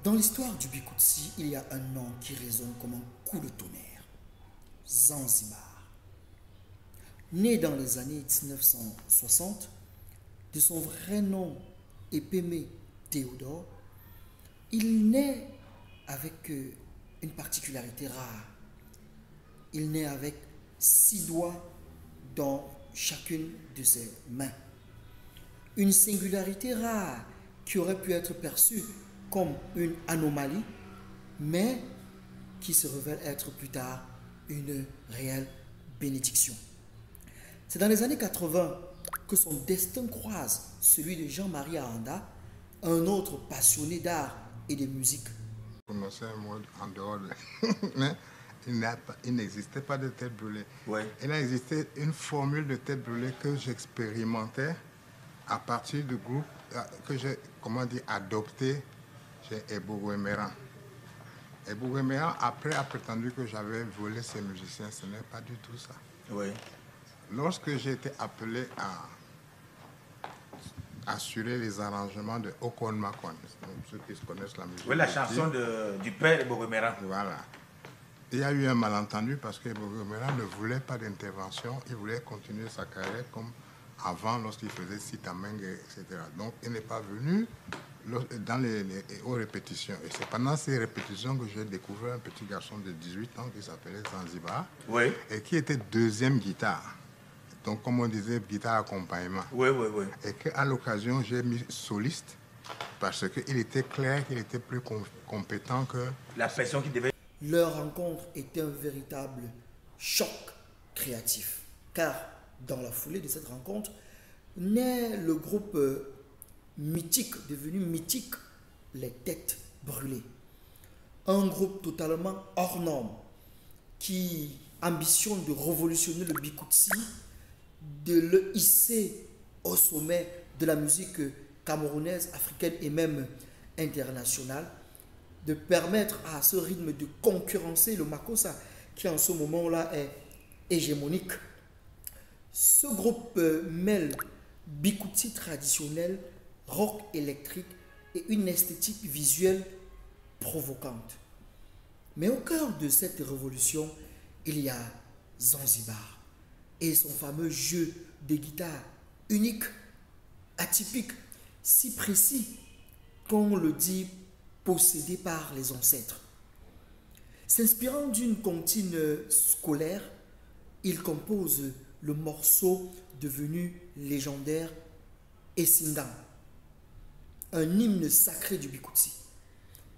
Dans l'histoire du Bikutsi, il y a un nom qui résonne comme un coup de tonnerre. Zanzibar. Né dans les années 1960, de son vrai nom Epeme Théodore, il naît avec une particularité rare. Il naît avec 6 doigts dans chacune de ses mains. Une singularité rare qui aurait pu être perçue comme une anomalie, mais qui se révèle être plus tard une réelle bénédiction. C'est dans les années 80 que son destin croise celui de Jean-Marie Aranda, un autre passionné d'art et de musique. Je connaissais un mot en dehors de... mais il n'existait pas de tête brûlée. Ouais. Il a existé une formule de tête brûlée que j'expérimentais à partir du groupe que j'ai, adopté chez Ebou Guéméran. Ebou Guéméran, après, a prétendu que j'avais volé ses musiciens. Ce n'est pas du tout ça. Oui. Lorsque j'ai été appelé à assurer les arrangements de Okon Makon, ceux qui connaissent la musique. Oui, la chanson du père Ebou Guéméran. Voilà. Il y a eu un malentendu parce que Ebou Guéméran ne voulait pas d'intervention. Il voulait continuer sa carrière comme avant, lorsqu'il faisait Sitameng, etc. Donc, il n'est pas venu aux répétitions. Et c'est pendant ces répétitions que j'ai découvert un petit garçon de 18 ans qui s'appelait Zanzibar, oui, et qui était deuxième guitare. Donc, comme on disait, guitare accompagnement. Oui, oui, oui. Et qu'à l'occasion, j'ai mis soliste parce qu'il était clair qu'il était plus compétent que... La pression qui devait... Leur rencontre était un véritable choc créatif. Car dans la foulée de cette rencontre, naît le groupe mythique, devenu mythique, les Têtes Brûlées. Un groupe totalement hors norme qui ambitionne de révolutionner le Bikutsi, de le hisser au sommet de la musique camerounaise, africaine et même internationale, de permettre à ce rythme de concurrencer le Makossa qui en ce moment-là est hégémonique. Ce groupe mêle Bikutsi traditionnel, rock électrique et une esthétique visuelle provocante. Mais au cœur de cette révolution, il y a Zanzibar et son fameux jeu de guitare unique, atypique, si précis qu'on le dit, possédé par les ancêtres. S'inspirant d'une comptine scolaire, il compose le morceau devenu légendaire Essingang, un hymne sacré du Bikutsi.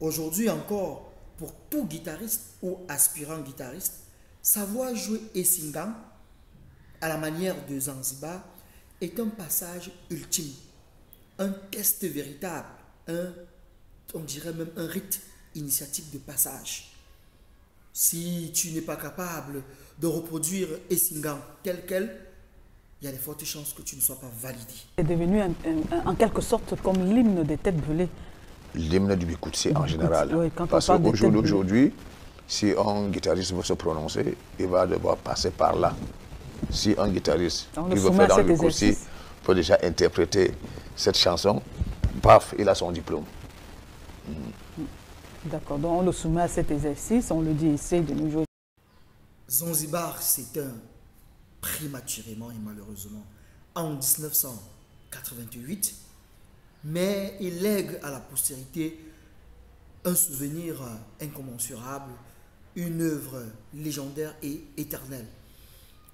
Aujourd'hui encore, pour tout guitariste ou aspirant guitariste, savoir jouer Essingang à la manière de Zanzibar est un passage ultime, un test véritable, on dirait même un rite initiatique de passage. Si tu n'es pas capable de reproduire Essingang tel quel, il y a de fortes chances que tu ne sois pas validé. C'est devenu en quelque sorte comme l'hymne des Têtes Brûlées. L'hymne du Bikutsi en général. Oui, parce qu'au jour d'aujourd'hui, si un guitariste veut se prononcer, il va devoir passer par là. Si un guitariste qui veut faire dans le Bikutsi peut déjà interpréter cette chanson, paf, il a son diplôme. D'accord, donc on le soumet à cet exercice, on le dit ici de nos jours. Zanzibar s'éteint prématurément et malheureusement en 1988, mais il lègue à la postérité un souvenir incommensurable, une œuvre légendaire et éternelle.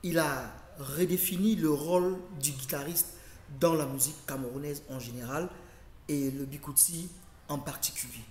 Il a redéfini le rôle du guitariste dans la musique camerounaise en général et le Bikutsi en particulier.